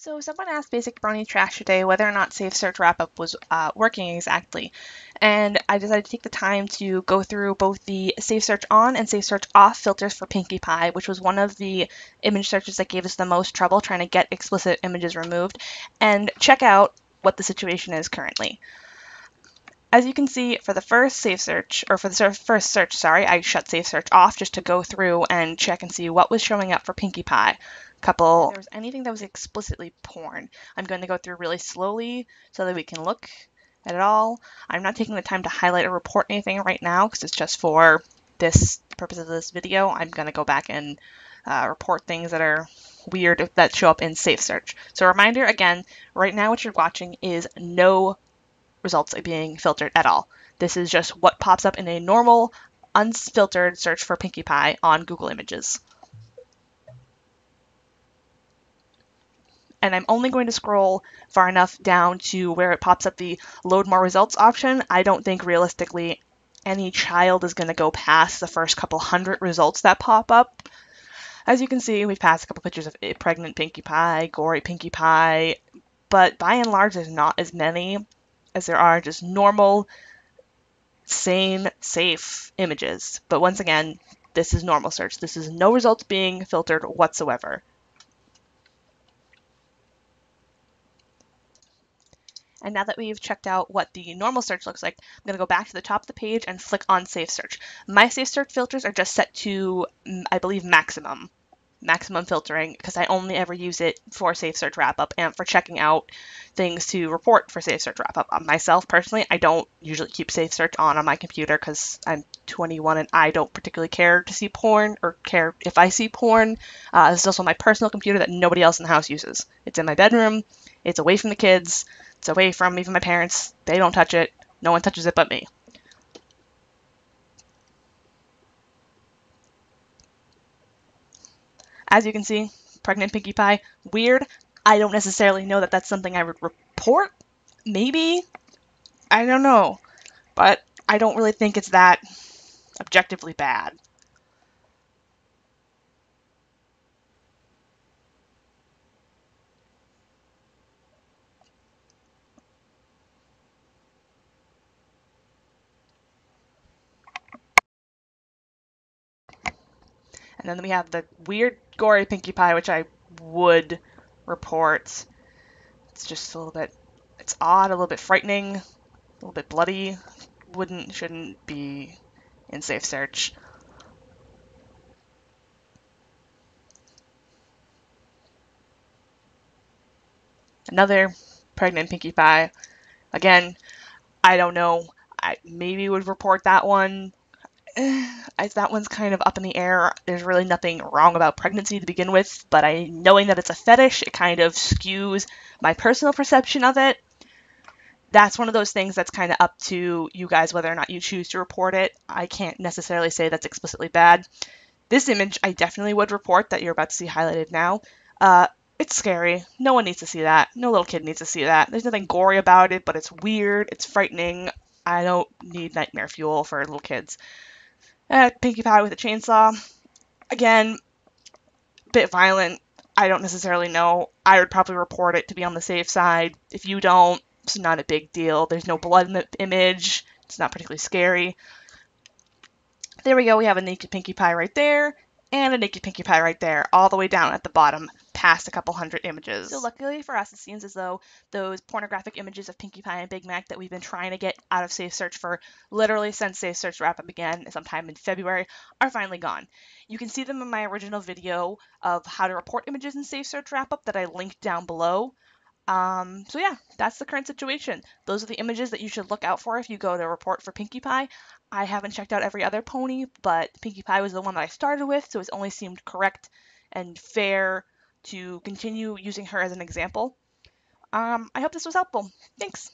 So someone asked Basic Brony Trash today whether or not Safe Search Wrap-Up was working exactly, and I decided to take the time to go through both the Safe Search On and Safe Search Off filters for Pinkie Pie, which was one of the image searches that gave us the most trouble trying to get explicit images removed, and check out what the situation is currently. As you can see, for the first safe search, or for the first search, sorry, I shut Safe Search off just to go through and check and see what was showing up for Pinkie Pie. If there was anything that was explicitly porn. I'm going to go through really slowly so that we can look at it all. I'm not taking the time to highlight or report anything right now because it's just for this purpose of this video. I'm going to go back and report things that are weird that show up in Safe Search. So a reminder again, right now what you're watching is no results being filtered at all. This is just what pops up in a normal, unfiltered search for Pinkie Pie on Google Images. And I'm only going to scroll far enough down to where it pops up the load more results option. I don't think realistically any child is going to go past the first couple hundred results that pop up. As you can see, we've passed a couple pictures of pregnant Pinkie Pie, gory Pinkie Pie, but by and large there's not as many as there are just normal, sane, safe images. But once again, this is normal search. This is no results being filtered whatsoever. And now that we've checked out what the normal search looks like, I'm going to go back to the top of the page and flick on Safe Search. My Safe Search filters are just set to, I believe, maximum filtering, because I only ever use it for Safe Search Wrap-Up and for checking out things to report for Safe Search Wrap-Up. Myself, personally, I don't usually keep Safe Search on my computer because I'm 21 and I don't particularly care to see porn or care if I see porn. This is also my personal computer that nobody else in the house uses. It's in my bedroom. It's away from the kids. It's away from even my parents. They don't touch it. No one touches it but me. As you can see, pregnant Pinkie Pie, weird. I don't necessarily know that that's something I would report. Maybe. I don't know. But I don't really think it's that objectively bad. And then we have the weird, gory Pinkie Pie, which I would report. It's just a little bit, it's odd, a little bit frightening, a little bit bloody. Shouldn't be in Safe Search. Another pregnant Pinkie Pie. Again, I don't know. I maybe would report that one. That one's kind of up in the air. There's really nothing wrong about pregnancy to begin with, but knowing that it's a fetish, it kind of skews my personal perception of it. That's one of those things that's kind of up to you guys whether or not you choose to report it. I can't necessarily say that's explicitly bad. This image I definitely would report that you're about to see highlighted now. It's scary. No one needs to see that. No little kid needs to see that. There's nothing gory about it, but it's weird. It's frightening. I don't need nightmare fuel for little kids. Pinkie Pie with a chainsaw. Again, bit violent. I don't necessarily know. I would probably report it to be on the safe side. If you don't, it's not a big deal. There's no blood in the image. It's not particularly scary. There we go. We have a naked Pinkie Pie right there, and a naked Pinkie Pie right there, all the way down at the bottom, past a couple hundred images. So luckily for us, it seems as though those pornographic images of Pinkie Pie and Big Mac that we've been trying to get out of Safe Search for literally since Safe Search Wrap-Up began sometime in February are finally gone. You can see them in my original video of how to report images in Safe Search Wrap-Up that I linked down below. So yeah, that's the current situation. Those are the images that you should look out for if you go to report for Pinkie Pie. I haven't checked out every other pony, but Pinkie Pie was the one that I started with, so it's only seemed correct and fair to continue using her as an example. I hope this was helpful. Thanks.